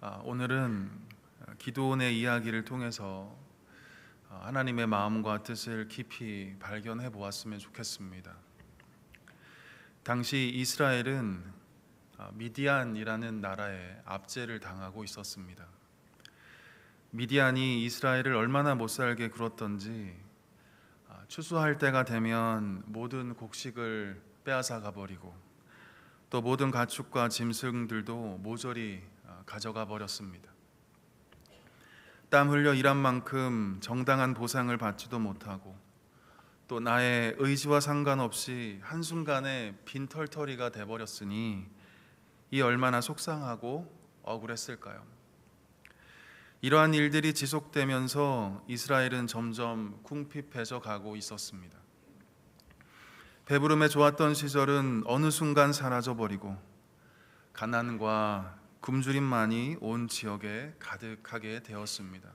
오늘은 기드온의 이야기를 통해서 하나님의 마음과 뜻을 깊이 발견해 보았으면 좋겠습니다. 당시 이스라엘은 미디안이라는 나라에 압제를 당하고 있었습니다. 미디안이 이스라엘을 얼마나 못살게 굴었던지 추수할 때가 되면 모든 곡식을 빼앗아 가버리고 또 모든 가축과 짐승들도 모조리 가져가 버렸습니다. 땀 흘려 일한 만큼 정당한 보상을 받지도 못하고 또 나의 의지와 상관없이 한순간에 빈털터리가 돼버렸으니 이 얼마나 속상하고 억울했을까요? 이러한 일들이 지속되면서 이스라엘은 점점 궁핍해져 가고 있었습니다. 배부름에 좋았던 시절은 어느 순간 사라져버리고 가난과 굶주림만이 온 지역에 가득하게 되었습니다.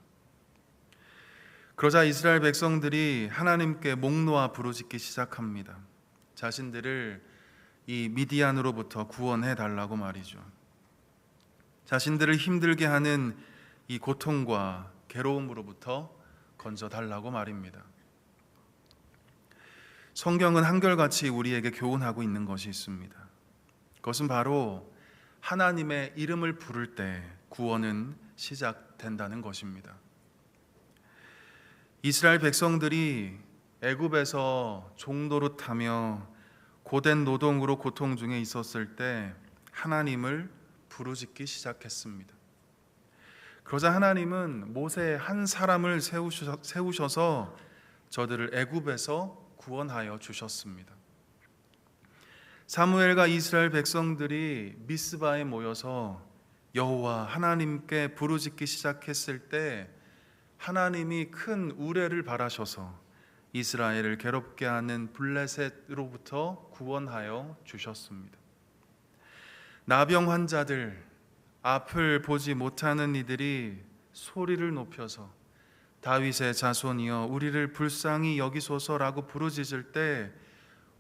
그러자 이스라엘 백성들이 하나님께 목 놓아 부르짖기 시작합니다. 자신들을 이 미디안으로부터 구원해 달라고 말이죠. 자신들을 힘들게 하는 이 고통과 괴로움으로부터 건져 달라고 말입니다. 성경은 한결같이 우리에게 교훈하고 있는 것이 있습니다. 그것은 바로 하나님의 이름을 부를 때 구원은 시작된다는 것입니다. 이스라엘 백성들이 애굽에서 종노릇하며 고된 노동으로 고통 중에 있었을 때 하나님을 부르짖기 시작했습니다. 그러자 하나님은 모세 한 사람을 세우셔서 저들을 애굽에서 구원하여 주셨습니다. 사무엘과 이스라엘 백성들이 미스바에 모여서 여호와 하나님께 부르짖기 시작했을 때 하나님이 큰 우레를 바라셔서 이스라엘을 괴롭게 하는 블레셋으로부터 구원하여 주셨습니다. 나병 환자들, 앞을 보지 못하는 이들이 소리를 높여서 다윗의 자손이여 우리를 불쌍히 여기소서라고 부르짖을 때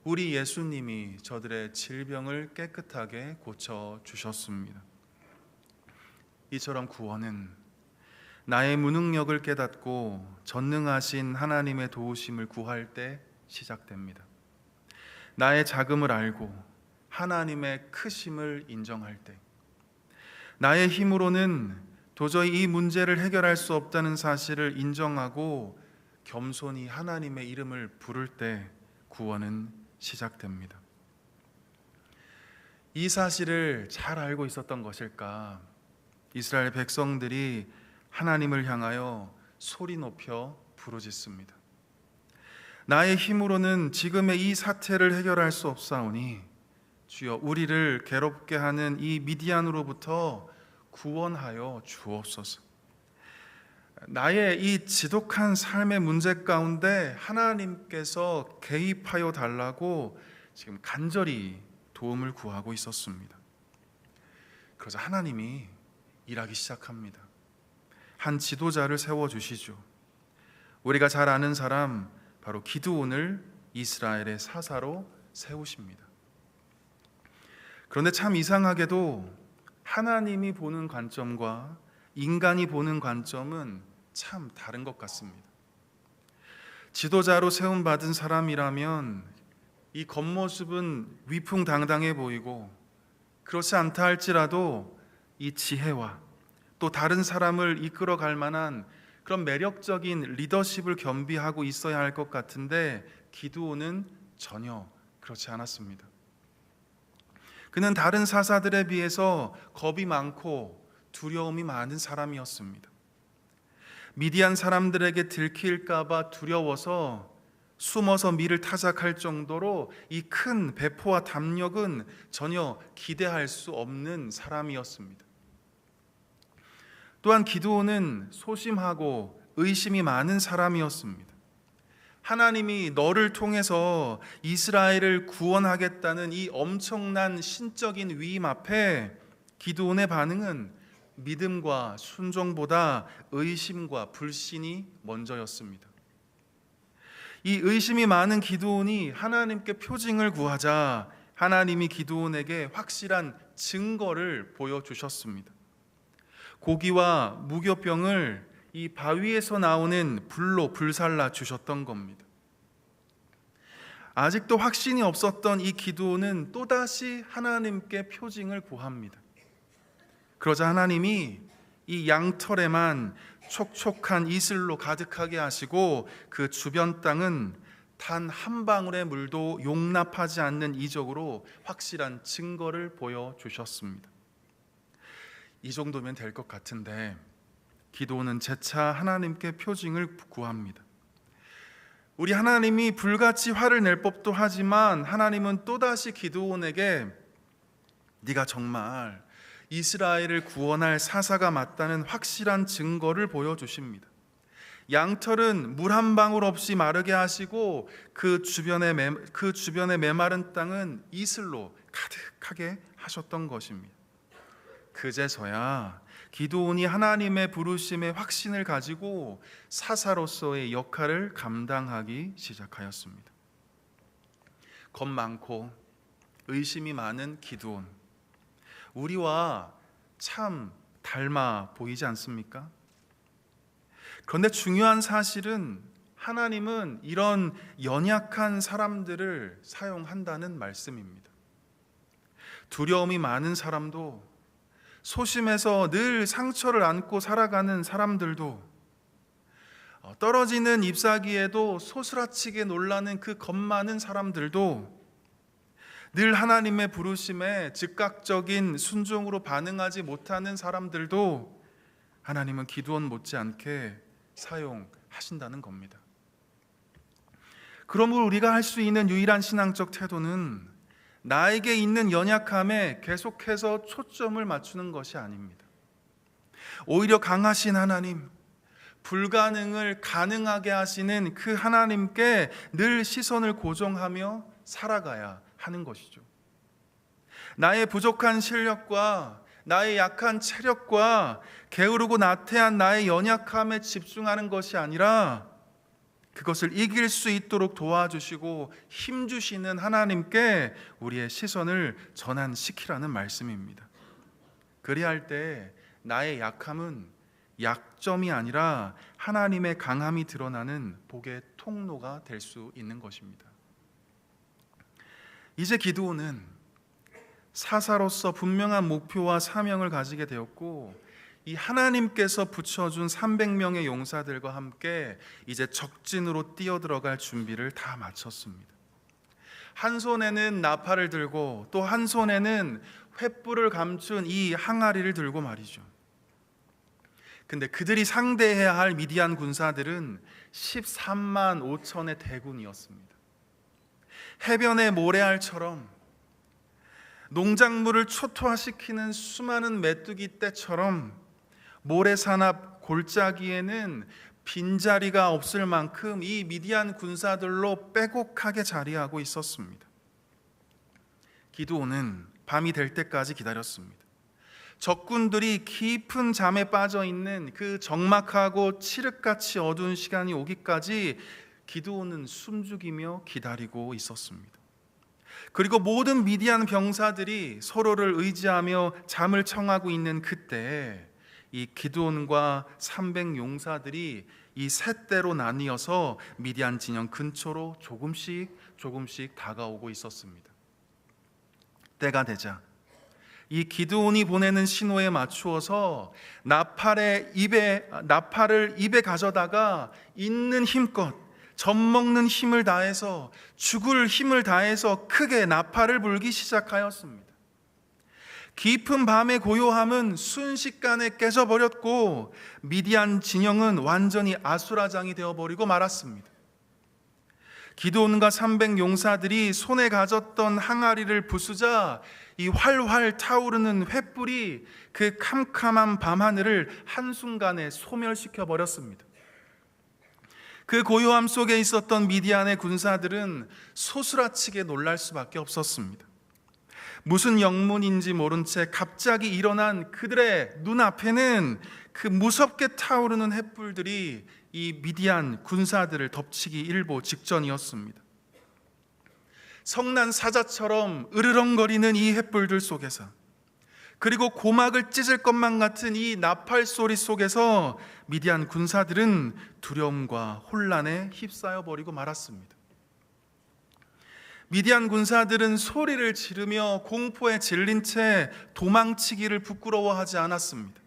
우리 예수님이 저들의 질병을 깨끗하게 고쳐 주셨습니다. 이처럼 구원은 나의 무능력을 깨닫고 전능하신 하나님의 도우심을 구할 때 시작됩니다. 나의 작음을 알고 하나님의 크심을 인정할 때, 나의 힘으로는 도저히 이 문제를 해결할 수 없다는 사실을 인정하고 겸손히 하나님의 이름을 부를 때 구원은 시작됩니다. 이 사실을 잘 알고 있었던 것일까? 이스라엘 백성들이 하나님을 향하여 소리 높여 부르짖습니다. 나의 힘으로는 지금의 이 사태를 해결할 수 없사오니 주여 우리를 괴롭게 하는 이 미디안으로부터 구원하여 주옵소서. 나의 이 지독한 삶의 문제 가운데 하나님께서 개입하여 달라고 지금 간절히 도움을 구하고 있었습니다. 그러자 하나님이 일하기 시작합니다. 한 지도자를 세워주시죠. 우리가 잘 아는 사람 바로 기드온을 이스라엘의 사사로 세우십니다. 그런데 참 이상하게도 하나님이 보는 관점과 인간이 보는 관점은 참 다른 것 같습니다. 지도자로 세움받은 사람이라면 이 겉모습은 위풍당당해 보이고 그렇지 않다 할지라도 이 지혜와 또 다른 사람을 이끌어갈 만한 그런 매력적인 리더십을 겸비하고 있어야 할 것 같은데 기드온은 전혀 그렇지 않았습니다. 그는 다른 사사들에 비해서 겁이 많고 두려움이 많은 사람이었습니다. 미디안 사람들에게 들킬까 봐 두려워서 숨어서 밀을 타작할 정도로 이 큰 배포와 담력은 전혀 기대할 수 없는 사람이었습니다. 또한 기드온은 소심하고 의심이 많은 사람이었습니다. 하나님이 너를 통해서 이스라엘을 구원하겠다는 이 엄청난 신적인 위임 앞에 기드온의 반응은 믿음과 순종보다 의심과 불신이 먼저였습니다. 이 의심이 많은 기드온이 하나님께 표징을 구하자 하나님이 기드온에게 확실한 증거를 보여주셨습니다. 고기와 무교병을 이 바위에서 나오는 불로 불살라 주셨던 겁니다. 아직도 확신이 없었던 이 기드온은 또다시 하나님께 표징을 구합니다. 그러자 하나님이 이 양털에만 촉촉한 이슬로 가득하게 하시고 그 주변 땅은 단 한 방울의 물도 용납하지 않는 이적으로 확실한 증거를 보여주셨습니다. 이 정도면 될 것 같은데 기드온은 재차 하나님께 표징을 구합니다. 우리 하나님이 불같이 화를 낼 법도 하지만 하나님은 또다시 기드온에게 네가 정말 이스라엘을 구원할 사사가 맞다는 확실한 증거를 보여주십니다. 양털은 물 한 방울 없이 마르게 하시고 그 주변의 메마른 땅은 이슬로 가득하게 하셨던 것입니다. 그제서야 기드온이 하나님의 부르심의 확신을 가지고 사사로서의 역할을 감당하기 시작하였습니다. 겁 많고 의심이 많은 기드온, 우리와 참 닮아 보이지 않습니까? 그런데 중요한 사실은 하나님은 이런 연약한 사람들을 사용한다는 말씀입니다. 두려움이 많은 사람도, 소심해서 늘 상처를 안고 살아가는 사람들도, 떨어지는 잎사귀에도 소스라치게 놀라는 그 겁 많은 사람들도, 늘 하나님의 부르심에 즉각적인 순종으로 반응하지 못하는 사람들도 하나님은 기드온 못지않게 사용하신다는 겁니다. 그러므로 우리가 할 수 있는 유일한 신앙적 태도는 나에게 있는 연약함에 계속해서 초점을 맞추는 것이 아닙니다. 오히려 강하신 하나님, 불가능을 가능하게 하시는 그 하나님께 늘 시선을 고정하며 살아가야 하는 것이죠. 나의 부족한 실력과 나의 약한 체력과 게으르고 나태한 나의 연약함에 집중하는 것이 아니라 그것을 이길 수 있도록 도와주시고 힘주시는 하나님께 우리의 시선을 전환시키라는 말씀입니다. 그리할 때 나의 약함은 약점이 아니라 하나님의 강함이 드러나는 복의 통로가 될 수 있는 것입니다. 이제 기드온은 사사로서 분명한 목표와 사명을 가지게 되었고, 이 하나님께서 붙여준 300명의 용사들과 함께 이제 적진으로 뛰어들어갈 준비를 다 마쳤습니다. 한 손에는 나팔을 들고 또 한 손에는 횃불을 감춘 이 항아리를 들고 말이죠. 근데 그들이 상대해야 할 미디안 군사들은 13만 5천의 대군이었습니다. 해변의 모래알처럼, 농작물을 초토화시키는 수많은 메뚜기 떼처럼 모래산 앞 골짜기에는 빈자리가 없을 만큼 이 미디안 군사들로 빼곡하게 자리하고 있었습니다. 기드온은 밤이 될 때까지 기다렸습니다. 적군들이 깊은 잠에 빠져 있는 그 적막하고 칠흑같이 어두운 시간이 오기까지 기드온은 숨죽이며 기다리고 있었습니다. 그리고 모든 미디안 병사들이 서로를 의지하며 잠을 청하고 있는 그때 이 기드온과 300용사들이 이 세 대로 나뉘어서 미디안 진영 근처로 조금씩 다가오고 있었습니다. 때가 되자 이 기드온이 보내는 신호에 맞추어서 나팔을 입에 가져다가 있는 힘껏 젖먹는 힘을 다해서, 죽을 힘을 다해서 크게 나팔을 불기 시작하였습니다. 깊은 밤의 고요함은 순식간에 깨져버렸고 미디안 진영은 완전히 아수라장이 되어버리고 말았습니다. 기드온과 300용사들이 손에 가졌던 항아리를 부수자 이 활활 타오르는 횃불이 그 캄캄한 밤하늘을 한순간에 소멸시켜 버렸습니다. 그 고요함 속에 있었던 미디안의 군사들은 소스라치게 놀랄 수밖에 없었습니다. 무슨 영문인지 모른 채 갑자기 일어난 그들의 눈앞에는 그 무섭게 타오르는 횃불들이 이 미디안 군사들을 덮치기 일보 직전이었습니다. 성난 사자처럼 으르렁거리는 이 횃불들 속에서 그리고 고막을 찢을 것만 같은 이 나팔 소리 속에서 미디안 군사들은 두려움과 혼란에 휩싸여 버리고 말았습니다. 미디안 군사들은 소리를 지르며 공포에 질린 채 도망치기를 부끄러워하지 않았습니다.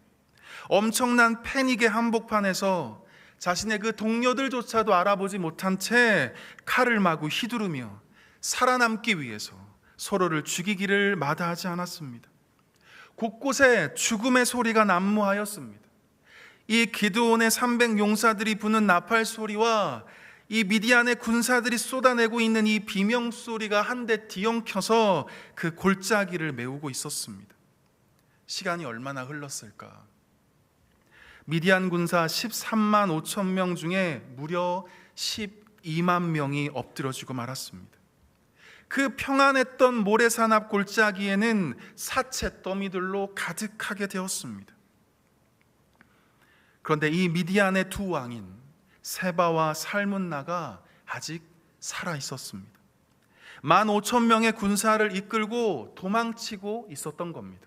엄청난 패닉의 한복판에서 자신의 그 동료들조차도 알아보지 못한 채 칼을 마구 휘두르며 살아남기 위해서 서로를 죽이기를 마다하지 않았습니다. 곳곳에 죽음의 소리가 난무하였습니다. 이 기드온의 300 용사들이 부는 나팔 소리와 이 미디안의 군사들이 쏟아내고 있는 이 비명 소리가 한데 뒤엉켜서 그 골짜기를 메우고 있었습니다. 시간이 얼마나 흘렀을까? 미디안 군사 13만 5천 명 중에 무려 12만 명이 엎드려지고 말았습니다. 그 평안했던 모래산 앞 골짜기에는 사체 더미들로 가득하게 되었습니다. 그런데 이 미디안의 두 왕인 세바와 살문나가 아직 살아 있었습니다. 15,000명의 군사를 이끌고 도망치고 있었던 겁니다.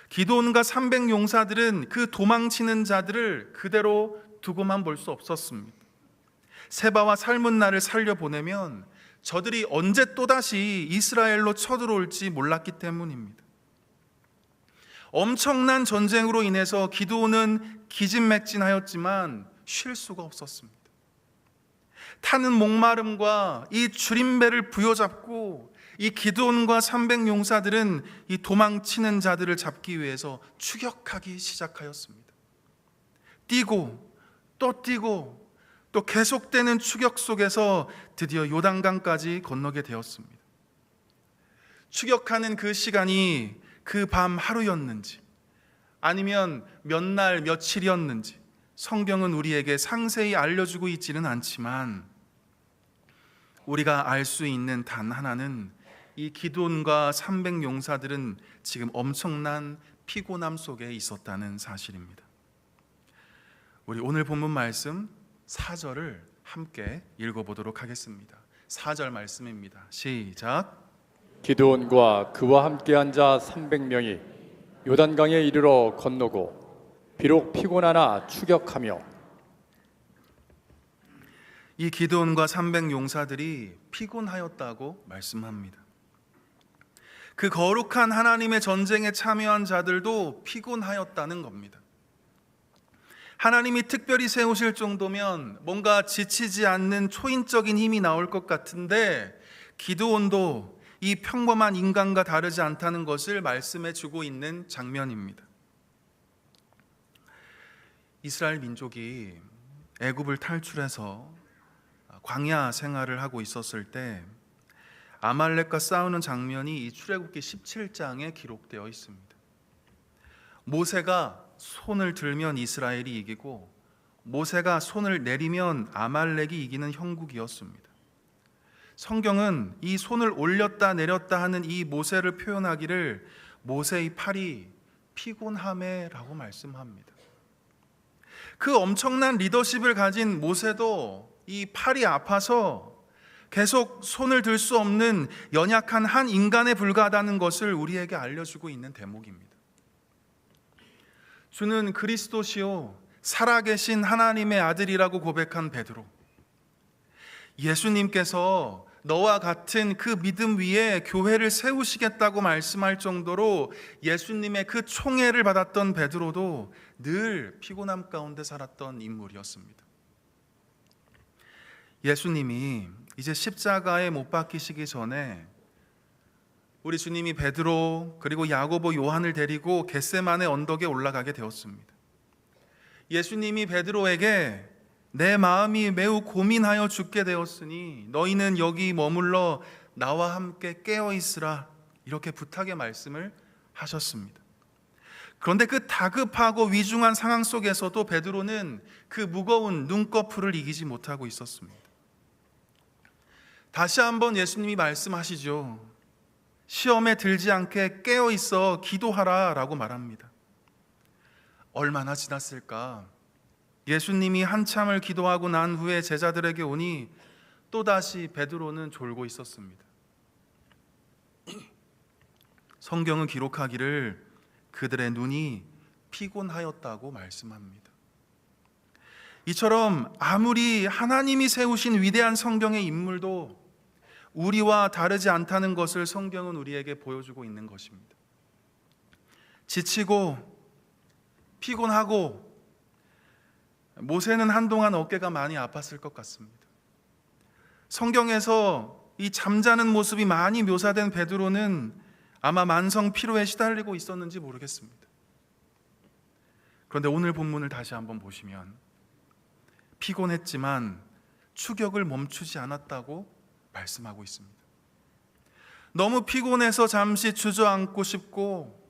기드온과 300 용사들은 그 도망치는 자들을 그대로 두고만 볼 수 없었습니다. 세바와 살문나를 살려보내면 저들이 언제 또다시 이스라엘로 쳐들어올지 몰랐기 때문입니다. 엄청난 전쟁으로 인해서 기드온은 기진맥진하였지만 쉴 수가 없었습니다. 타는 목마름과 이 줄임배를 부여잡고 이 기드온과 300 용사들은 이 도망치는 자들을 잡기 위해서 추격하기 시작하였습니다. 뛰고 또 뛰고 또 계속되는 추격 속에서 드디어 요단강까지 건너게 되었습니다. 추격하는 그 시간이 그 밤 하루였는지 아니면 몇 날 며칠이었는지 성경은 우리에게 상세히 알려주고 있지는 않지만 우리가 알 수 있는 단 하나는 이 기드온과 300 용사들은 지금 엄청난 피곤함 속에 있었다는 사실입니다. 우리 오늘 본문 말씀 4절을 함께 읽어보도록 하겠습니다. 4절 말씀입니다. 시작. 기드온과 그와 함께한 자 300명이 요단강에 이르러 건너고 비록 피곤하나 추격하며. 이 기드온과 300 용사들이 피곤하였다고 말씀합니다. 그 거룩한 하나님의 전쟁에 참여한 자들도 피곤하였다는 겁니다. 하나님이 특별히 세우실 정도면 뭔가 지치지 않는 초인적인 힘이 나올 것 같은데 기드온도 이 평범한 인간과 다르지 않다는 것을 말씀해 주고 있는 장면입니다. 이스라엘 민족이 애굽을 탈출해서 광야 생활을 하고 있었을 때 아말렉과 싸우는 장면이 이 출애굽기 17장에 기록되어 있습니다. 모세가 손을 들면 이스라엘이 이기고 모세가 손을 내리면 아말렉이 이기는 형국이었습니다. 성경은 이 손을 올렸다 내렸다 하는 이 모세를 표현하기를 모세의 팔이 피곤하매라고 말씀합니다. 그 엄청난 리더십을 가진 모세도 이 팔이 아파서 계속 손을 들 수 없는 연약한 한 인간에 불과하다는 것을 우리에게 알려주고 있는 대목입니다. 주는 그리스도시요 살아계신 하나님의 아들이라고 고백한 베드로, 예수님께서 너와 같은 그 믿음 위에 교회를 세우시겠다고 말씀할 정도로 예수님의 그 총애를 받았던 베드로도 늘 피곤함 가운데 살았던 인물이었습니다. 예수님이 이제 십자가에 못 박히시기 전에 우리 주님이 베드로 그리고 야고보 요한을 데리고 겟세마네 언덕에 올라가게 되었습니다. 예수님이 베드로에게 내 마음이 매우 고민하여 죽게 되었으니 너희는 여기 머물러 나와 함께 깨어 있으라, 이렇게 부탁의 말씀을 하셨습니다. 그런데 그 다급하고 위중한 상황 속에서도 베드로는 그 무거운 눈꺼풀을 이기지 못하고 있었습니다. 다시 한번 예수님이 말씀하시죠. 시험에 들지 않게 깨어 있어 기도하라 라고 말합니다. 얼마나 지났을까? 예수님이 한참을 기도하고 난 후에 제자들에게 오니 또다시 베드로는 졸고 있었습니다. 성경은 기록하기를 그들의 눈이 피곤하였다고 말씀합니다. 이처럼 아무리 하나님이 세우신 위대한 성경의 인물도 우리와 다르지 않다는 것을 성경은 우리에게 보여주고 있는 것입니다. 지치고 피곤하고 모세는 한동안 어깨가 많이 아팠을 것 같습니다. 성경에서 이 잠자는 모습이 많이 묘사된 베드로는 아마 만성 피로에 시달리고 있었는지 모르겠습니다. 그런데 오늘 본문을 다시 한번 보시면 피곤했지만 추격을 멈추지 않았다고 말씀하고 있습니다. 너무 피곤해서 잠시 주저앉고 싶고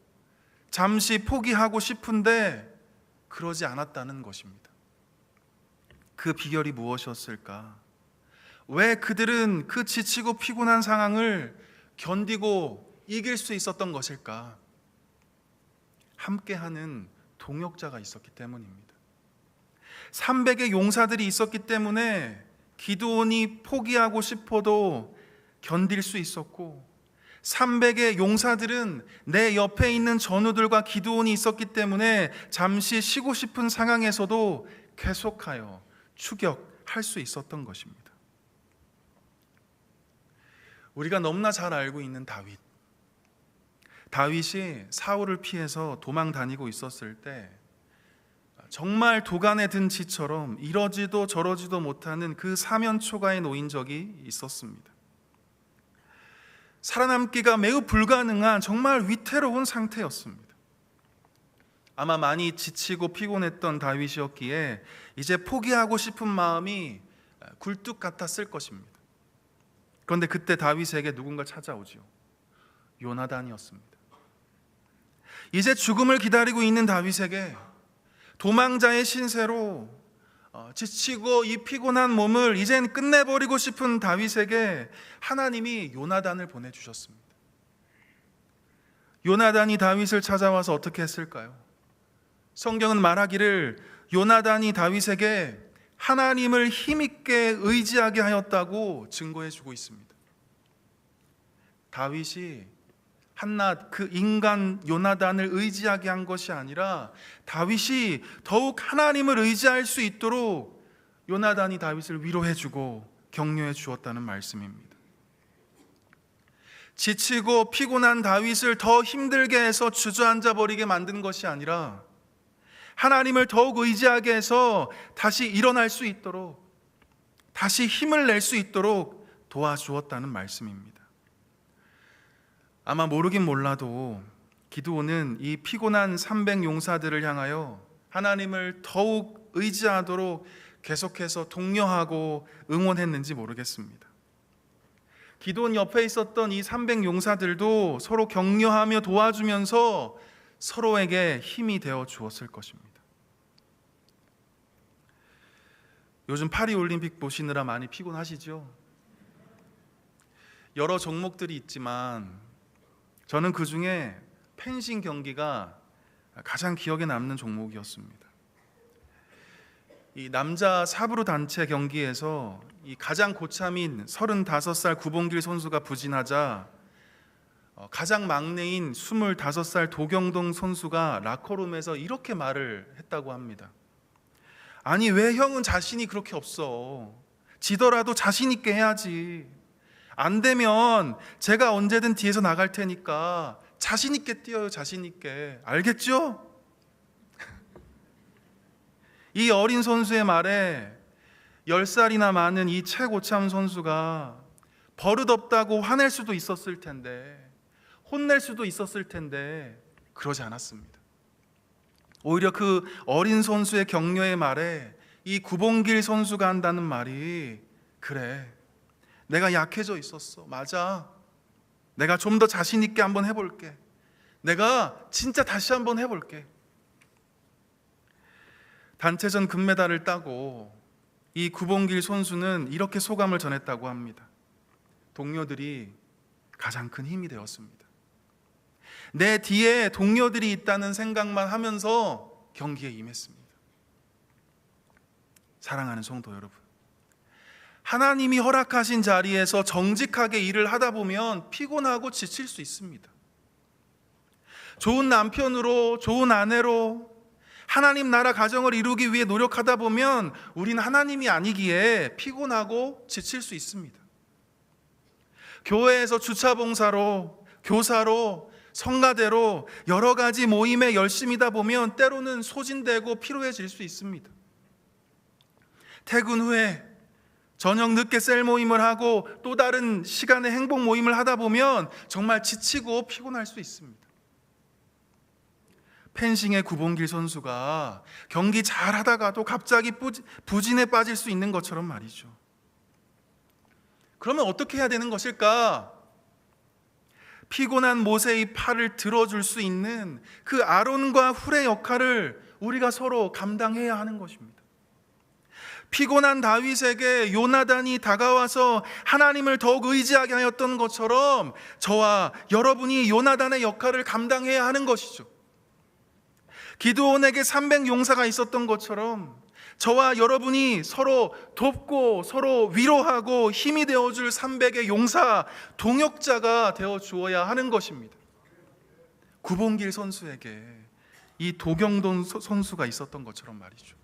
잠시 포기하고 싶은데 그러지 않았다는 것입니다. 그 비결이 무엇이었을까? 왜 그들은 그 지치고 피곤한 상황을 견디고 이길 수 있었던 것일까? 함께하는 동역자가 있었기 때문입니다. 300의 용사들이 있었기 때문에 기드온이 포기하고 싶어도 견딜 수 있었고, 300의 용사들은 내 옆에 있는 전우들과 기드온이 있었기 때문에 잠시 쉬고 싶은 상황에서도 계속하여 추격할 수 있었던 것입니다. 우리가 너무나 잘 알고 있는 다윗이 사울을 피해서 도망 다니고 있었을 때 정말 도간에 든 쥐처럼 이러지도 저러지도 못하는 그 사면초가에 놓인 적이 있었습니다. 살아남기가 매우 불가능한 정말 위태로운 상태였습니다. 아마 많이 지치고 피곤했던 다윗이었기에 이제 포기하고 싶은 마음이 굴뚝 같았을 것입니다. 그런데 그때 다윗에게 누군가 찾아오지요. 요나단이었습니다. 이제 죽음을 기다리고 있는 다윗에게 도망자의 신세로 지치고 이 피곤한 몸을 이젠 끝내버리고 싶은 다윗에게 하나님이 요나단을 보내주셨습니다. 요나단이 다윗을 찾아와서 어떻게 했을까요? 성경은 말하기를 요나단이 다윗에게 하나님을 힘있게 의지하게 하였다고 증거해 주고 있습니다. 다윗이 한낱 그 인간 요나단을 의지하게 한 것이 아니라 다윗이 더욱 하나님을 의지할 수 있도록 요나단이 다윗을 위로해 주고 격려해 주었다는 말씀입니다. 지치고 피곤한 다윗을 더 힘들게 해서 주저앉아 버리게 만든 것이 아니라 하나님을 더욱 의지하게 해서 다시 일어날 수 있도록, 다시 힘을 낼 수 있도록 도와주었다는 말씀입니다. 아마 모르긴 몰라도 기드온은 이 피곤한 300 용사들을 향하여 하나님을 더욱 의지하도록 계속해서 독려하고 응원했는지 모르겠습니다. 기드온 옆에 있었던 이 300 용사들도 서로 격려하며 도와주면서 서로에게 힘이 되어 주었을 것입니다. 요즘 파리올림픽 보시느라 많이 피곤하시죠? 여러 종목들이 있지만 저는 그 중에 펜싱 경기가 가장 기억에 남는 종목이었습니다. 이 남자 사브르 단체 경기에서 이 가장 고참인 35살 구봉길 선수가 부진하자 가장 막내인 25살 도경동 선수가 라커룸에서 이렇게 말을 했다고 합니다. 아니, 왜 형은 자신이 그렇게 없어? 지더라도 자신 있게 해야지. 안 되면 제가 언제든 뒤에서 나갈 테니까 자신 있게 뛰어요, 자신 있게. 알겠죠? 이 어린 선수의 말에 10살이나 많은 이 최고참 선수가 버릇없다고 화낼 수도 있었을 텐데, 혼낼 수도 있었을 텐데 그러지 않았습니다. 오히려 그 어린 선수의 격려의 말에 이 구봉길 선수가 한다는 말이, 그래, 내가 약해져 있었어. 맞아. 내가 좀 더 자신 있게 한번 해볼게. 내가 진짜 다시 한번 해볼게. 단체전 금메달을 따고 이 구봉길 선수는 이렇게 소감을 전했다고 합니다. 동료들이 가장 큰 힘이 되었습니다. 내 뒤에 동료들이 있다는 생각만 하면서 경기에 임했습니다. 사랑하는 성도 여러분, 하나님이 허락하신 자리에서 정직하게 일을 하다 보면 피곤하고 지칠 수 있습니다. 좋은 남편으로, 좋은 아내로 하나님 나라 가정을 이루기 위해 노력하다 보면 우리는 하나님이 아니기에 피곤하고 지칠 수 있습니다. 교회에서 주차봉사로, 교사로, 성가대로 여러 가지 모임에 열심이다 보면 때로는 소진되고 피로해질 수 있습니다. 퇴근 후에 저녁 늦게 셀 모임을 하고 또 다른 시간에 행복 모임을 하다 보면 정말 지치고 피곤할 수 있습니다. 펜싱의 구본길 선수가 경기 잘 하다가도 갑자기 부진에 빠질 수 있는 것처럼 말이죠. 그러면 어떻게 해야 되는 것일까? 피곤한 모세의 팔을 들어줄 수 있는 그 아론과 훌의 역할을 우리가 서로 감당해야 하는 것입니다. 피곤한 다윗에게 요나단이 다가와서 하나님을 더욱 의지하게 하였던 것처럼 저와 여러분이 요나단의 역할을 감당해야 하는 것이죠. 기드온에게 300용사가 있었던 것처럼 저와 여러분이 서로 돕고 서로 위로하고 힘이 되어줄 300의 용사, 동역자가 되어 주어야 하는 것입니다. 구본길 선수에게 이 도경돈 선수가 있었던 것처럼 말이죠.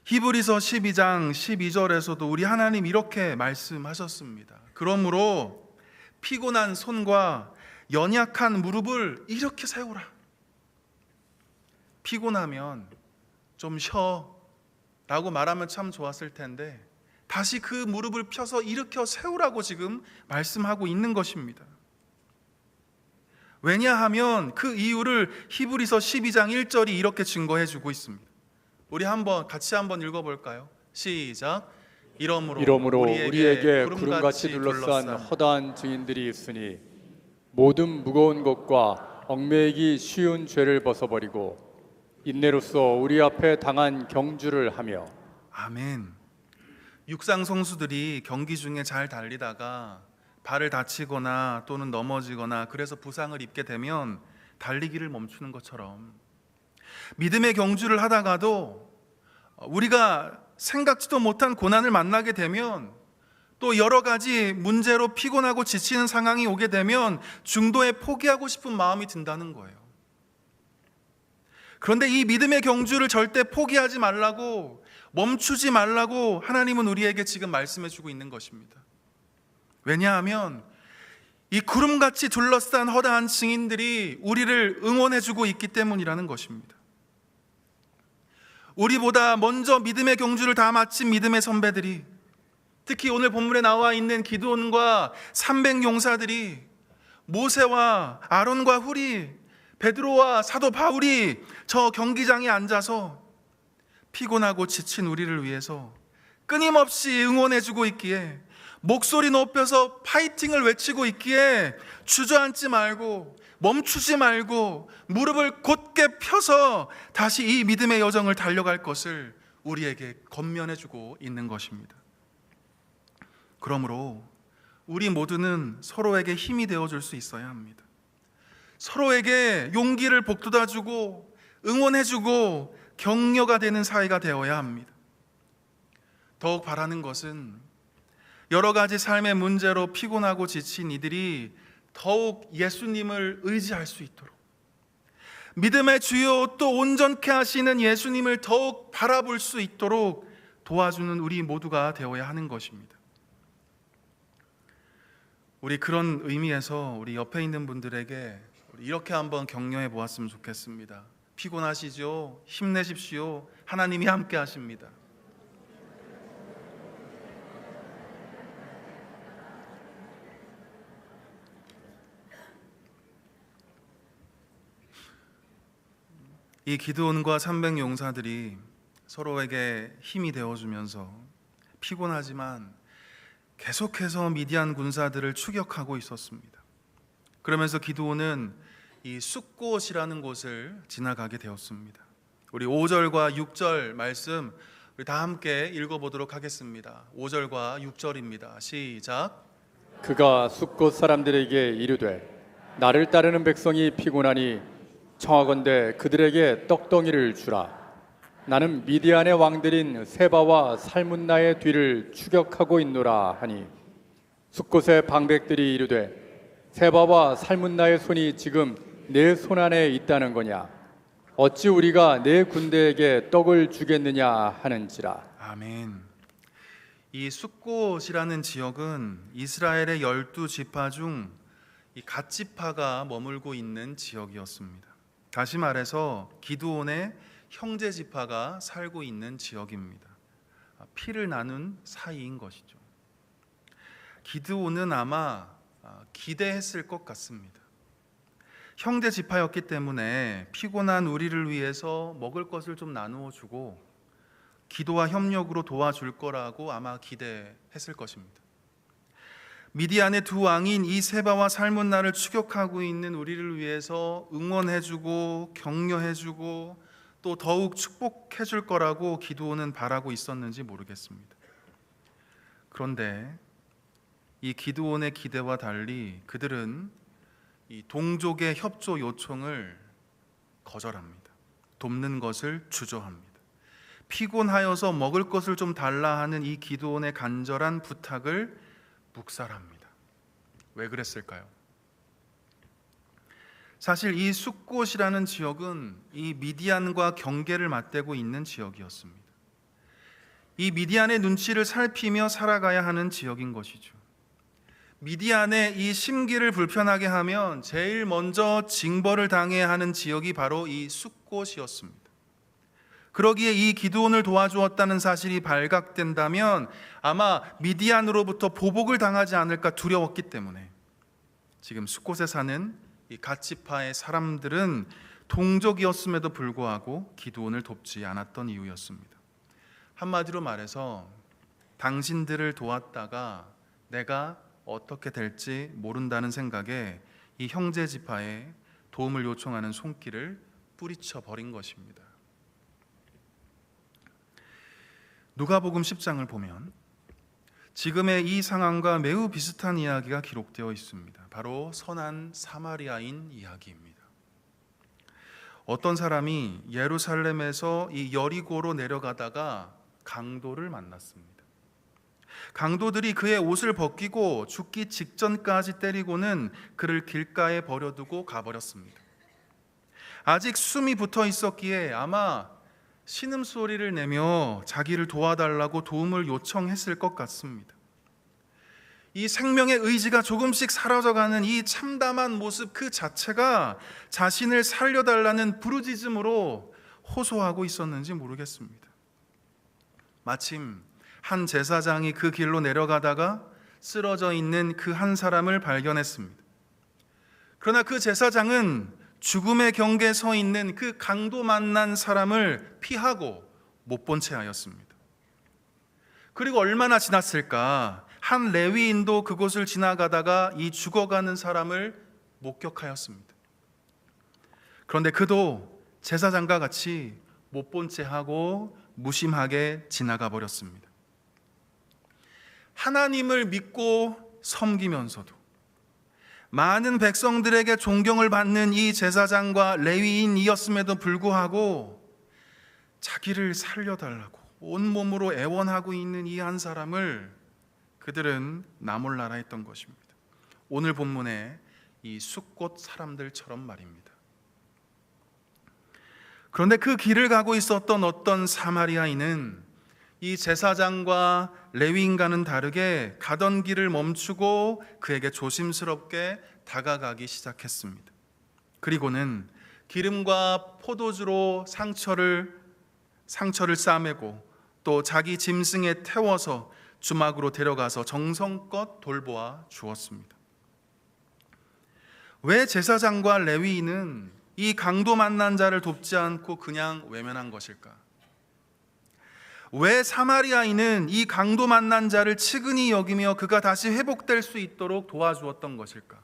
히브리서 12장 12절에서도 우리 하나님 이렇게 말씀하셨습니다. 그러므로 피곤한 손과 연약한 무릎을 이렇게 세우라. 피곤하면 좀 쉬어 라고 말하면 참 좋았을 텐데 다시 그 무릎을 펴서 일으켜 세우라고 지금 말씀하고 있는 것입니다. 왜냐하면 그 이유를 히브리서 12장 1절이 이렇게 증거해 주고 있습니다. 우리 같이 한번 읽어볼까요? 시작. 이러므로 우리에게 구름같이 둘러싼 허다한 증인들이 있으니 모든 무거운 것과 얽매이기 쉬운 죄를 벗어버리고 인내로써 우리 앞에 당한 경주를 하며. 아멘. 육상 선수들이 경기 중에 잘 달리다가 발을 다치거나 또는 넘어지거나 그래서 부상을 입게 되면 달리기를 멈추는 것처럼 믿음의 경주를 하다가도 우리가 생각지도 못한 고난을 만나게 되면 또 여러 가지 문제로 피곤하고 지치는 상황이 오게 되면 중도에 포기하고 싶은 마음이 든다는 거예요. 그런데 이 믿음의 경주를 절대 포기하지 말라고, 멈추지 말라고 하나님은 우리에게 지금 말씀해 주고 있는 것입니다. 왜냐하면 이 구름같이 둘러싼 허다한 증인들이 우리를 응원해 주고 있기 때문이라는 것입니다. 우리보다 먼저 믿음의 경주를 다 마친 믿음의 선배들이, 특히 오늘 본문에 나와 있는 기드온과 300용사들이, 모세와 아론과 훌이, 베드로와 사도 바울이 저 경기장에 앉아서 피곤하고 지친 우리를 위해서 끊임없이 응원해주고 있기에, 목소리 높여서 파이팅을 외치고 있기에 주저앉지 말고 멈추지 말고 무릎을 곧게 펴서 다시 이 믿음의 여정을 달려갈 것을 우리에게 권면해주고 있는 것입니다. 그러므로 우리 모두는 서로에게 힘이 되어줄 수 있어야 합니다. 서로에게 용기를 북돋아주고 응원해주고 격려가 되는 사이가 되어야 합니다. 더욱 바라는 것은 여러 가지 삶의 문제로 피곤하고 지친 이들이 더욱 예수님을 의지할 수 있도록, 믿음의 주요 또 온전케 하시는 예수님을 더욱 바라볼 수 있도록 도와주는 우리 모두가 되어야 하는 것입니다. 우리 그런 의미에서 우리 옆에 있는 분들에게 이렇게 한번 격려해 보았으면 좋겠습니다. 피곤하시죠? 힘내십시오. 하나님이 함께 하십니다. 이 기드온과 300용사들이 서로에게 힘이 되어주면서 피곤하지만 계속해서 미디안 군사들을 추격하고 있었습니다. 그러면서 기드온은 이 숫곳이라는 곳을 지나가게 되었습니다. 우리 5절과 6절 말씀 우리 다 함께 읽어보도록 하겠습니다. 5절과 6절입니다. 시작. 그가 숫곳 사람들에게 이르되 나를 따르는 백성이 피곤하니 청하건대 그들에게 떡덩이를 주라. 나는 미디안의 왕들인 세바와 살문나의 뒤를 추격하고 있노라 하니 숫곳의 방백들이 이르되 세바와 살문나의 손이 지금 내 손 안에 있다는 거냐? 어찌 우리가 내 군대에게 떡을 주겠느냐 하는지라. 아멘. 이 숫곳이라는 지역은 이스라엘의 12지파 중 이 갓지파가 머물고 있는 지역이었습니다. 다시 말해서 기드온의 형제 지파가 살고 있는 지역입니다. 피를 나눈 사이인 것이죠. 기드온은 아마 기대했을 것 같습니다. 형제 지파였기 때문에 피곤한 우리를 위해서 먹을 것을 좀 나누어 주고 기도와 협력으로 도와줄 거라고 아마 기대했을 것입니다. 미디안의 두 왕인 이 세바와 살문나를 추격하고 있는 우리를 위해서 응원해주고 격려해주고 또 더욱 축복해줄 거라고 기드온은 바라고 있었는지 모르겠습니다. 그런데 이 기드온의 기대와 달리 그들은 이 동족의 협조 요청을 거절합니다. 돕는 것을 주저합니다. 피곤하여서 먹을 것을 좀 달라 하는 이 기드온의 간절한 부탁을 묵살합니다. 왜 그랬을까요? 사실 이 숫곳이라는 지역은 이 미디안과 경계를 맞대고 있는 지역이었습니다. 이 미디안의 눈치를 살피며 살아가야 하는 지역인 것이죠. 미디안의 이 심기를 불편하게 하면 제일 먼저 징벌을 당해야 하는 지역이 바로 이 숫곳이었습니다. 그러기에 이 기드온을 도와주었다는 사실이 발각된다면 아마 미디안으로부터 보복을 당하지 않을까 두려웠기 때문에 지금 숫곳에 사는 이 갓지파의 사람들은 동족이었음에도 불구하고 기드온을 돕지 않았던 이유였습니다. 한마디로 말해서 당신들을 도왔다가 내가 어떻게 될지 모른다는 생각에 이 형제 지파에 도움을 요청하는 손길을 뿌리쳐 버린 것입니다. 누가복음 10장을 보면 지금의 이 상황과 매우 비슷한 이야기가 기록되어 있습니다. 바로 선한 사마리아인 이야기입니다. 어떤 사람이 예루살렘에서 이 여리고로 내려가다가 강도를 만났습니다. 강도들이 그의 옷을 벗기고 죽기 직전까지 때리고는 그를 길가에 버려두고 가버렸습니다. 아직 숨이 붙어 있었기에 아마 신음소리를 내며 자기를 도와달라고 도움을 요청했을 것 같습니다. 이 생명의 의지가 조금씩 사라져가는 이 참담한 모습 그 자체가 자신을 살려달라는 부르짖음으로 호소하고 있었는지 모르겠습니다. 마침 한 제사장이 그 길로 내려가다가 쓰러져 있는 그 한 사람을 발견했습니다. 그러나 그 제사장은 죽음의 경계에 서 있는 그 강도 만난 사람을 피하고 못 본 채 하였습니다. 그리고 얼마나 지났을까? 한 레위인도 그곳을 지나가다가 이 죽어가는 사람을 목격하였습니다. 그런데 그도 제사장과 같이 못 본 채 하고 무심하게 지나가 버렸습니다. 하나님을 믿고 섬기면서도 많은 백성들에게 존경을 받는 이 제사장과 레위인이었음에도 불구하고 자기를 살려달라고 온몸으로 애원하고 있는 이 한 사람을 그들은 나몰라라 했던 것입니다. 오늘 본문의 이 숫곳 사람들처럼 말입니다. 그런데 그 길을 가고 있었던 어떤 사마리아인은 이 제사장과 레위인과는 다르게 가던 길을 멈추고 그에게 조심스럽게 다가가기 시작했습니다. 그리고는 기름과 포도주로 상처를 싸매고 또 자기 짐승에 태워서 주막으로 데려가서 정성껏 돌보아 주었습니다. 왜 제사장과 레위인은 이 강도 만난 자를 돕지 않고 그냥 외면한 것일까? 왜 사마리아인은 이 강도 만난 자를 측은히 여기며 그가 다시 회복될 수 있도록 도와주었던 것일까?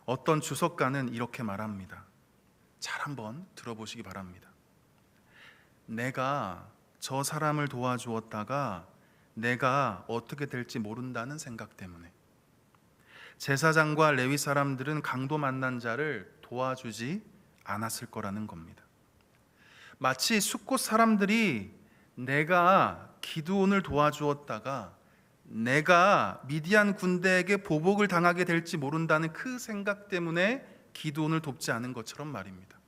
어떤 주석가는 이렇게 말합니다. 잘 한번 들어보시기 바랍니다. 내가 저 사람을 도와주었다가 내가 어떻게 될지 모른다는 생각 때문에 제사장과 레위 사람들은 강도 만난 자를 도와주지 않았을 거라는 겁니다. 마치 숫곳 사람들이 내가 기드온을 도와주었다가 내가 미디안 군대에게 보복을 당하게 될지 모른다는 그 생각 때문에 기드온을 돕지 않은 것처럼 말입니다.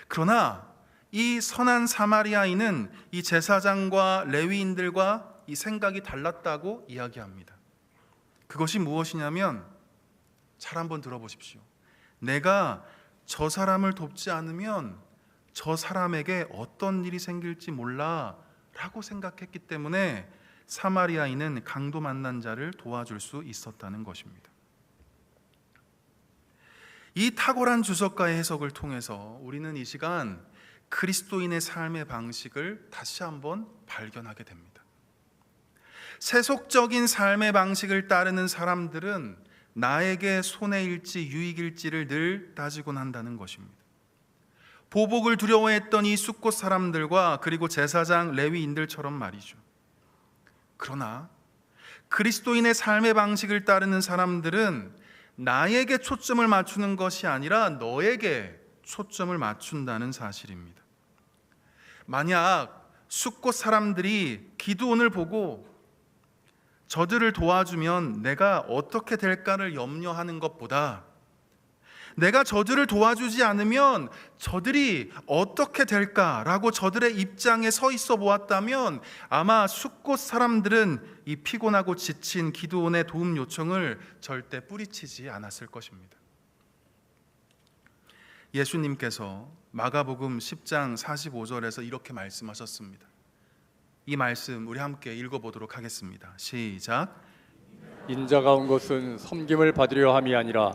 그러나 이 선한 사마리아인은 이 제사장과 레위인들과 이 생각이 달랐다고 이야기합니다. 그것이 무엇이냐면, 잘 한번 들어보십시오. 내가 저 사람을 돕지 않으면 저 사람에게 어떤 일이 생길지 몰라 라고 생각했기 때문에 사마리아인은 강도 만난 자를 도와줄 수 있었다는 것입니다. 이 탁월한 주석가의 해석을 통해서 우리는 이 시간 그리스도인의 삶의 방식을 다시 한번 발견하게 됩니다. 세속적인 삶의 방식을 따르는 사람들은 나에게 손해일지 유익일지를 늘 따지곤 한다는 것입니다. 보복을 두려워했던 이 숫곳 사람들과 그리고 제사장 레위인들처럼 말이죠. 그러나 그리스도인의 삶의 방식을 따르는 사람들은 나에게 초점을 맞추는 것이 아니라 너에게 초점을 맞춘다는 사실입니다. 만약 숫곳 사람들이 기드온을 보고 저들을 도와주면 내가 어떻게 될까를 염려하는 것보다 내가 저들을 도와주지 않으면 저들이 어떻게 될까라고 저들의 입장에 서 있어 보았다면 아마 숫곳 사람들은 이 피곤하고 지친 기드온의 도움 요청을 절대 뿌리치지 않았을 것입니다. 예수님께서 마가복음 10장 45절에서 이렇게 말씀하셨습니다. 이 말씀 우리 함께 읽어보도록 하겠습니다. 시작. 인자가 온 것은 섬김을 받으려 함이 아니라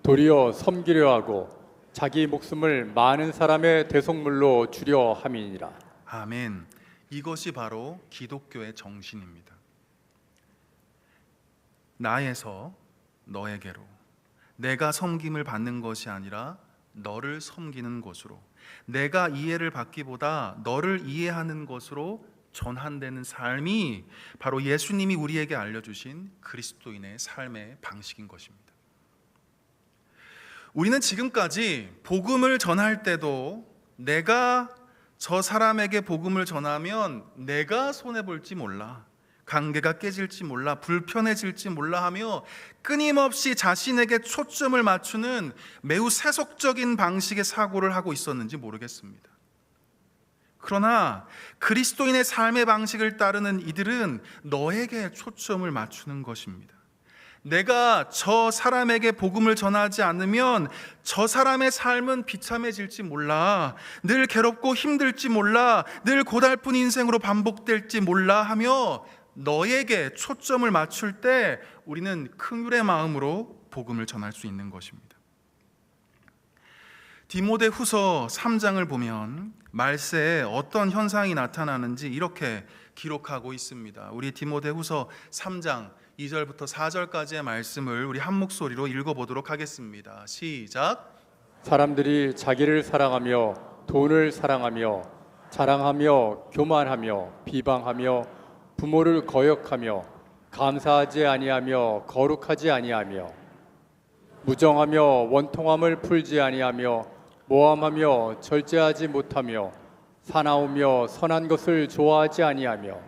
도리어 섬기려 하고 자기 목숨을 많은 사람의 대속물로 주려 함이니라. 아멘. 이것이 바로 기독교의 정신입니다. 나에서 너에게로, 내가 섬김을 받는 것이 아니라 너를 섬기는 것으로, 내가 이해를 받기보다 너를 이해하는 것으로 전환되는 삶이 바로 예수님이 우리에게 알려주신 그리스도인의 삶의 방식인 것입니다. 우리는 지금까지 복음을 전할 때도 내가 저 사람에게 복음을 전하면 내가 손해볼지 몰라, 관계가 깨질지 몰라, 불편해질지 몰라 하며 끊임없이 자신에게 초점을 맞추는 매우 세속적인 방식의 사고를 하고 있었는지 모르겠습니다. 그러나 그리스도인의 삶의 방식을 따르는 이들은 너에게 초점을 맞추는 것입니다. 내가 저 사람에게 복음을 전하지 않으면 저 사람의 삶은 비참해질지 몰라, 늘 괴롭고 힘들지 몰라, 늘 고달픈 인생으로 반복될지 몰라 하며 너에게 초점을 맞출 때 우리는 긍휼의 마음으로 복음을 전할 수 있는 것입니다. 디모데후서 3장을 보면 말세에 어떤 현상이 나타나는지 이렇게 기록하고 있습니다. 우리 디모데후서 3장 2절부터 4절까지의 말씀을 우리 한 목소리로 읽어보도록 하겠습니다. 시작. 사람들이 자기를 사랑하며 돈을 사랑하며 자랑하며 교만하며 비방하며 부모를 거역하며 감사하지 아니하며 거룩하지 아니하며 무정하며 원통함을 풀지 아니하며 모함하며 절제하지 못하며 사나우며 선한 것을 좋아하지 아니하며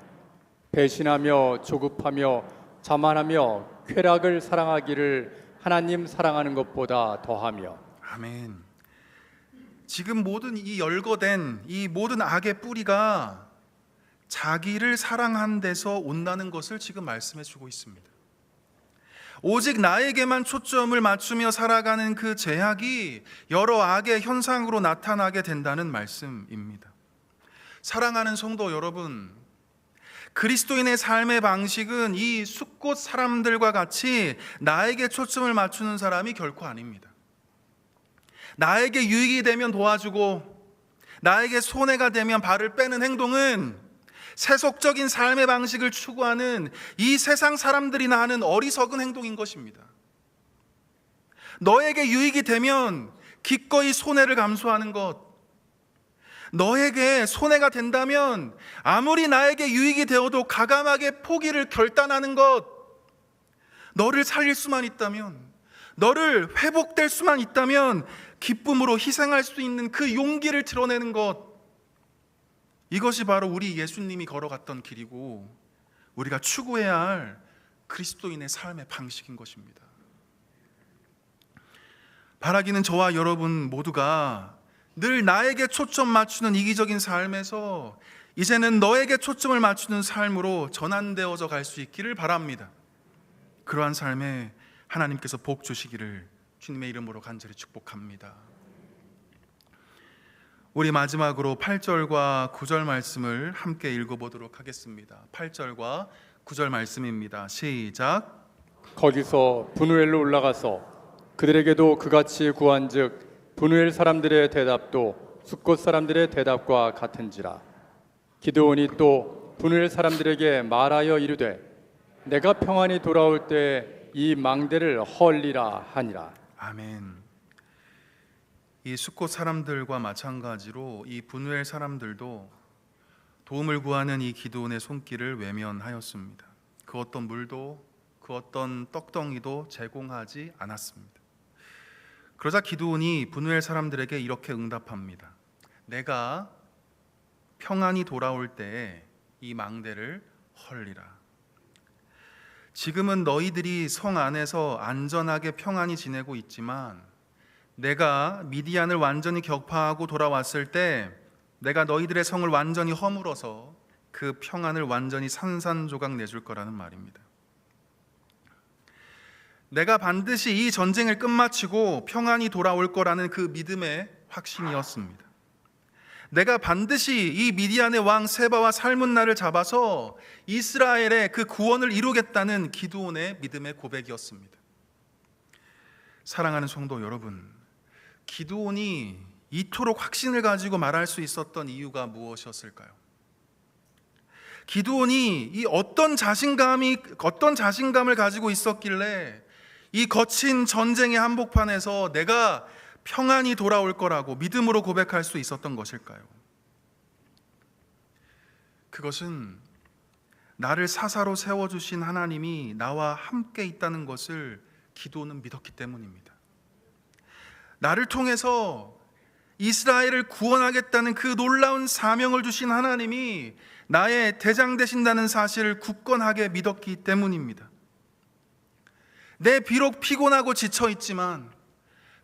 배신하며 조급하며 자만하며 쾌락을 사랑하기를 하나님 사랑하는 것보다 더하며. 아멘. 지금 모든 이 열거된 이 모든 악의 뿌리가 자기를 사랑한 데서 온다는 것을 지금 말씀해 주고 있습니다. 오직 나에게만 초점을 맞추며 살아가는 그 죄악이 여러 악의 현상으로 나타나게 된다는 말씀입니다. 사랑하는 성도 여러분, 그리스도인의 삶의 방식은 이 숫곳 사람들과 같이 나에게 초점을 맞추는 사람이 결코 아닙니다. 나에게 유익이 되면 도와주고 나에게 손해가 되면 발을 빼는 행동은 세속적인 삶의 방식을 추구하는 이 세상 사람들이나 하는 어리석은 행동인 것입니다. 너에게 유익이 되면 기꺼이 손해를 감수하는 것, 너에게 손해가 된다면 아무리 나에게 유익이 되어도 가감하게 포기를 결단하는 것, 너를 살릴 수만 있다면, 너를 회복될 수만 있다면 기쁨으로 희생할 수 있는 그 용기를 드러내는 것, 이것이 바로 우리 예수님이 걸어갔던 길이고 우리가 추구해야 할 그리스도인의 삶의 방식인 것입니다. 바라기는 저와 여러분 모두가 늘 나에게 초점 맞추는 이기적인 삶에서 이제는 너에게 초점을 맞추는 삶으로 전환되어져 갈 수 있기를 바랍니다. 그러한 삶에 하나님께서 복 주시기를 주님의 이름으로 간절히 축복합니다. 우리 마지막으로 8절과 9절 말씀을 함께 읽어보도록 하겠습니다. 8절과 9절 말씀입니다. 시작. 거기서 분우엘로 올라가서 그들에게도 그같이 구한즉 분우엘 사람들의 대답도 숫곳 사람들의 대답과 같은지라. 기드온이 또 분우엘 사람들에게 말하여 이르되 내가 평안히 돌아올 때 이 망대를 헐리라 하니라. 아멘. 이 숫곳 사람들과 마찬가지로 이 분우엘 사람들도 도움을 구하는 이 기드온의 손길을 외면하였습니다. 그 어떤 물도 그 어떤 떡덩이도 제공하지 않았습니다. 그러자 기드온이 분우엘 사람들에게 이렇게 응답합니다. 내가 평안히 돌아올 때에 이 망대를 헐리라. 지금은 너희들이 성 안에서 안전하게 평안히 지내고 있지만 내가 미디안을 완전히 격파하고 돌아왔을 때 내가 너희들의 성을 완전히 허물어서 그 평안을 완전히 산산조각 내줄 거라는 말입니다. 내가 반드시 이 전쟁을 끝마치고 평안히 돌아올 거라는 그 믿음의 확신이었습니다. 내가 반드시 이 미디안의 왕 세바와 살문나를 잡아서 이스라엘의 그 구원을 이루겠다는 기드온의 믿음의 고백이었습니다. 사랑하는 성도 여러분, 기드온이 이토록 확신을 가지고 말할 수 있었던 이유가 무엇이었을까요? 기드온이 이 어떤 자신감을 가지고 있었길래 이 거친 전쟁의 한복판에서 내가 평안히 돌아올 거라고 믿음으로 고백할 수 있었던 것일까요? 그것은 나를 사사로 세워주신 하나님이 나와 함께 있다는 것을 기드온은 믿었기 때문입니다. 나를 통해서 이스라엘을 구원하겠다는 그 놀라운 사명을 주신 하나님이 나의 대장 되신다는 사실을 굳건하게 믿었기 때문입니다. 내 비록 피곤하고 지쳐 있지만,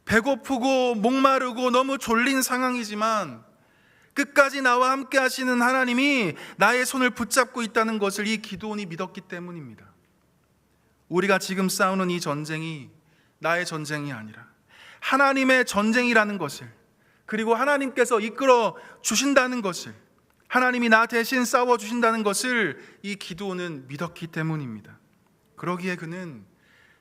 배고프고 목마르고 너무 졸린 상황이지만 끝까지 나와 함께 하시는 하나님이 나의 손을 붙잡고 있다는 것을 이 기드온이 믿었기 때문입니다. 우리가 지금 싸우는 이 전쟁이 나의 전쟁이 아니라 하나님의 전쟁이라는 것을, 그리고 하나님께서 이끌어 주신다는 것을, 하나님이 나 대신 싸워 주신다는 것을 이 기드온은 믿었기 때문입니다. 그러기에 그는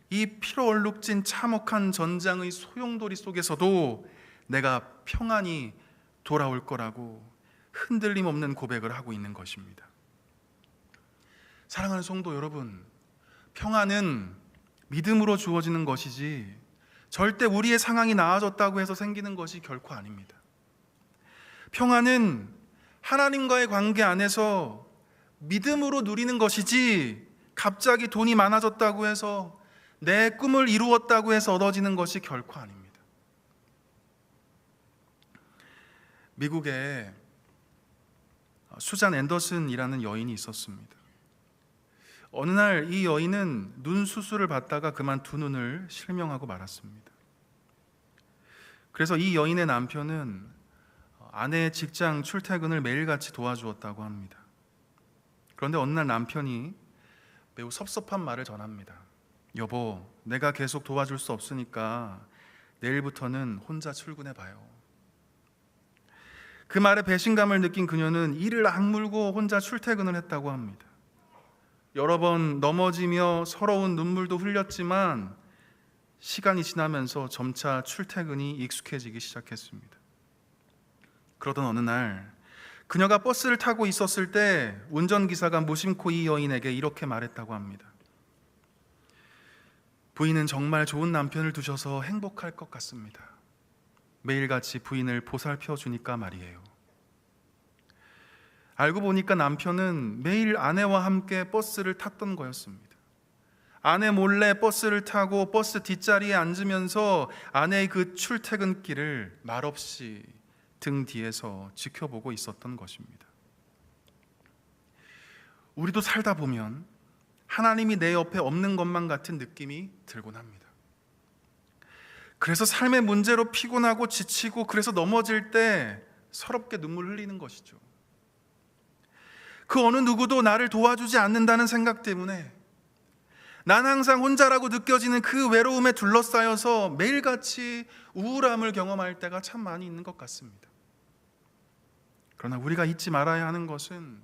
이 피로 얼룩진 참혹한 전장의 소용돌이 속에서도 내가 평안히 돌아올 거라고 흔들림 없는 고백을 하고 있는 것입니다. 사랑하는 성도 여러분, 평안은 믿음으로 주어지는 것이지 절대 우리의 상황이 나아졌다고 해서 생기는 것이 결코 아닙니다. 평안은 하나님과의 관계 안에서 믿음으로 누리는 것이지 갑자기 돈이 많아졌다고 해서 내 꿈을 이루었다고 해서 얻어지는 것이 결코 아닙니다. 미국에 수잔 앤더슨이라는 여인이 있었습니다. 어느 날 이 여인은 눈 수술을 받다가 그만 두 눈을 실명하고 말았습니다. 그래서 이 여인의 남편은 아내의 직장 출퇴근을 매일같이 도와주었다고 합니다. 그런데 어느 날 남편이 매우 섭섭한 말을 전합니다. 여보, 내가 계속 도와줄 수 없으니까 내일부터는 혼자 출근해 봐요. 그 말에 배신감을 느낀 그녀는 이를 악물고 혼자 출퇴근을 했다고 합니다. 여러 번 넘어지며 서러운 눈물도 흘렸지만 시간이 지나면서 점차 출퇴근이 익숙해지기 시작했습니다. 그러던 어느 날 그녀가 버스를 타고 있었을 때 운전기사가 무심코 이 여인에게 이렇게 말했다고 합니다. 부인은 정말 좋은 남편을 두셔서 행복할 것 같습니다. 매일같이 부인을 보살펴 주니까 말이에요. 알고 보니까 남편은 매일 아내와 함께 버스를 탔던 거였습니다. 아내 몰래 버스를 타고 버스 뒷자리에 앉으면서 아내의 그 출퇴근길을 말없이 등 뒤에서 지켜보고 있었던 것입니다. 우리도 살다 보면 하나님이 내 옆에 없는 것만 같은 느낌이 들곤 합니다. 그래서 삶의 문제로 피곤하고 지치고 그래서 넘어질 때 서럽게 눈물 흘리는 것이죠. 그 어느 누구도 나를 도와주지 않는다는 생각 때문에 난 항상 혼자라고 느껴지는 그 외로움에 둘러싸여서 매일같이 우울함을 경험할 때가 참 많이 있는 것 같습니다. 그러나 우리가 잊지 말아야 하는 것은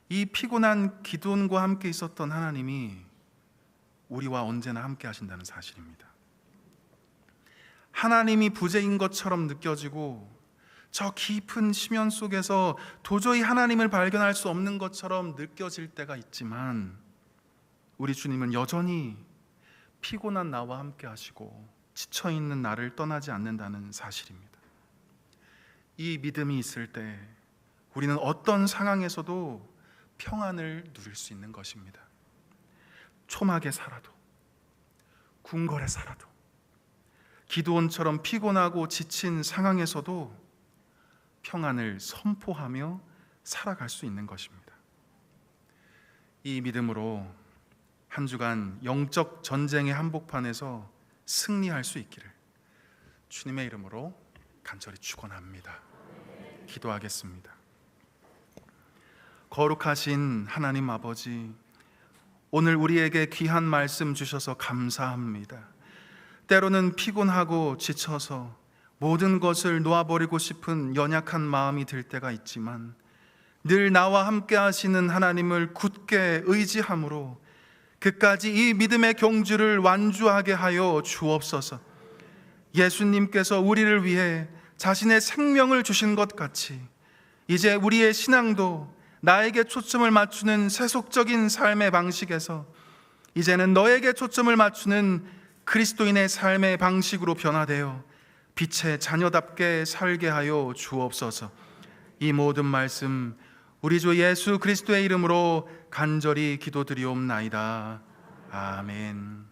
이 피곤한 기도원과 함께 있었던 하나님이 우리와 언제나 함께 하신다는 사실입니다. 하나님이 부재인 것처럼 느껴지고 저 깊은 심연 속에서 도저히 하나님을 발견할 수 없는 것처럼 느껴질 때가 있지만 우리 주님은 여전히 피곤한 나와 함께 하시고 지쳐있는 나를 떠나지 않는다는 사실입니다. 이 믿음이 있을 때 우리는 어떤 상황에서도 평안을 누릴 수 있는 것입니다. 초막에 살아도 궁궐에 살아도 기드온처럼 피곤하고 지친 상황에서도 평안을 선포하며 살아갈 수 있는 것입니다. 이 믿음으로 한 주간 영적 전쟁의 한복판에서 승리할 수 있기를 주님의 이름으로 간절히 축원합니다. 기도하겠습니다. 거룩하신 하나님 아버지, 오늘 우리에게 귀한 말씀 주셔서 감사합니다. 때로는 피곤하고 지쳐서 모든 것을 놓아버리고 싶은 연약한 마음이 들 때가 있지만 늘 나와 함께 하시는 하나님을 굳게 의지함으로 그까지 이 믿음의 경주를 완주하게 하여 주옵소서. 예수님께서 우리를 위해 자신의 생명을 주신 것 같이 이제 우리의 신앙도 나에게 초점을 맞추는 세속적인 삶의 방식에서 이제는 너에게 초점을 맞추는 그리스도인의 삶의 방식으로 변화되어 빛의 자녀답게 살게 하여 주옵소서. 이 모든 말씀 우리 주 예수 그리스도의 이름으로 간절히 기도드리옵나이다. 아멘.